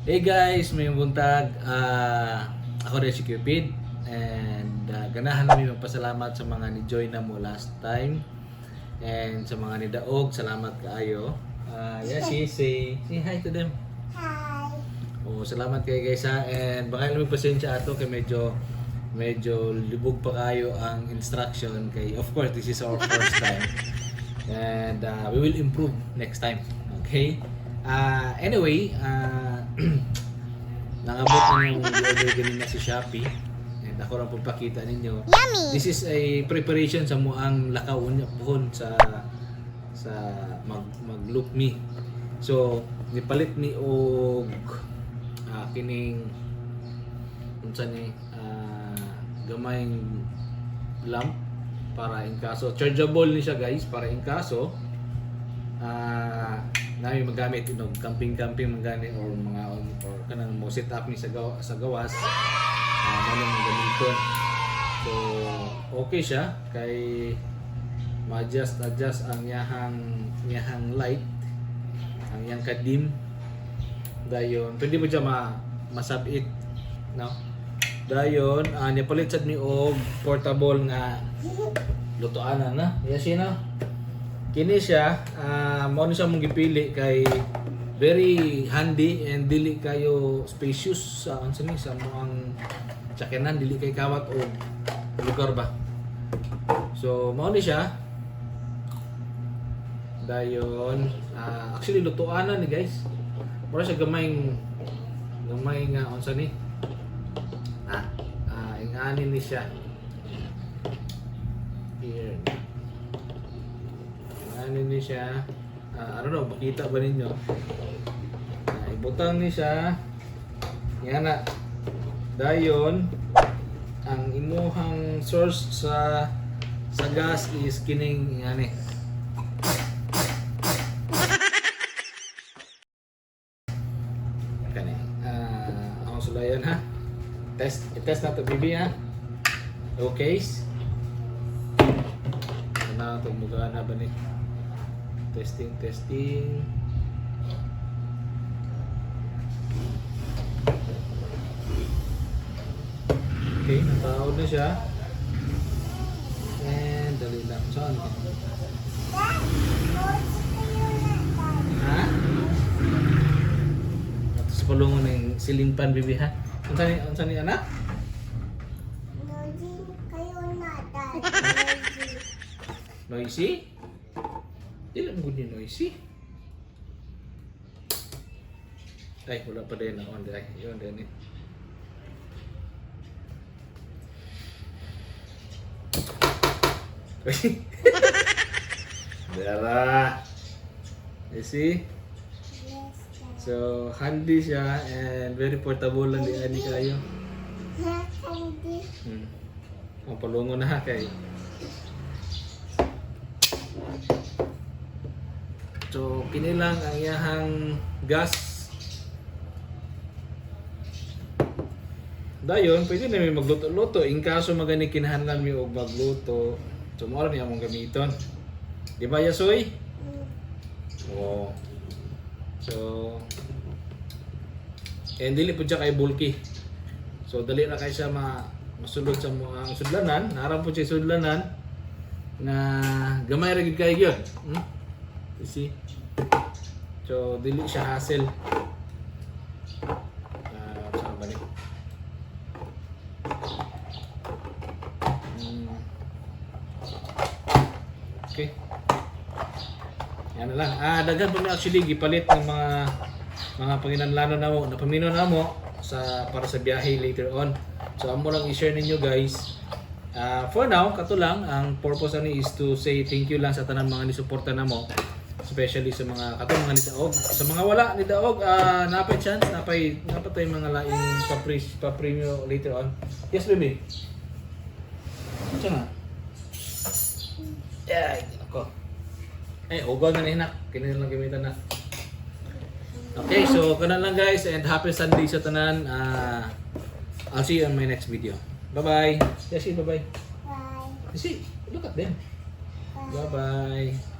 Hey guys, may buntag. Ako rin si Cupid. And ganahan namin magpasalamat sa mga ni-join na mo last time. And sa mga ni Daog, salamat kaayo. Yes, say hi to them. Hi. Salamat kayo guys ha. And baka ilang pasensya ato kay medyo libog pa kayo ang instruction kay of course this is our first time. And we will improve next time. Okay? Anyway, nangabot na yung order ganun na si Shopee. And ako lang pagpakita ninyo. Yummy! This is a preparation sa muang lakaw niya pohon sa mag-look me. So, nipalit ni og kining unsa ni gamayng lamp para in kaso chargeable ni siya guys para in kaso namin magamit inog camping magani or mga or kanang mo set up ni sa gawas manong gamiton. So okay siya kay ma-adjust ang yahang light ang yang kadim dayon pwede mo siya masabit no dayon nipalit sad mi og portable nga lutoanan na yasi na kini siya mao ni siya mong gipili kay very handy and dili kayo spacious sa unsa ni sa moang sakyanan dili kay kawat og lugar ba. So mao ni siya dayon actually lutoanan ni guys mura siya gamay nga unsa ni inganin ni siya here inganin ni siya I don't know makita ba ninyo ibutang ni siya yan na dayon ang imuhang source sa gas is kining ingani kani ang sulayan ha i-test na ito bibi ha okay na ito mugana ba ni testing okay nataod na siya and dali lang saan ha at sa palungon ng ceiling fan bibi ha unsa ni anak noisy? Di lang good yung noisy. Ay, wala pa din ako. Yun din eh. Dara. You see? So, handy siya and very portable lang di ani kayo. Ang palungo na kay so, kinilang ang iyahang gas. Dayon, pwede na may magluto-luto. In kaso magani kinahanglan mi og magluto. So, mo ni among gamiton. Di ba, Yasoy? Oo. So, and dili po siya kay bulky. So, dali na kay siya masulod sa mga sudlanan. Naram po siya sudlanan na gamay ra gid kay gyud. You see? So, dili siya hassle. Saan ba ni? Okay. Yan na lang. Daghan pa mi actually gipalit ng mga panginanlano na mo, napamino na mo para sa biyahe later on. So, amo lang i-share ninyo guys. For now, kato lang, ang purpose ani is to say thank you lang sa tanan mga nisuporta na mo. Especially sa mga katong mga nidaog. Sa mga wala nidaog, napay chance, napay mga laing pa-premium later on. Yes, baby. Ito nga. Ay, ako. Ugaw na hinak. Kini lang gamitan na. Okay, so kanan lang guys and happy Sunday sa tanan. I'll see you on my next video. Bye-bye. Yes, bye-bye. Bye. See, look at them. Bye-bye.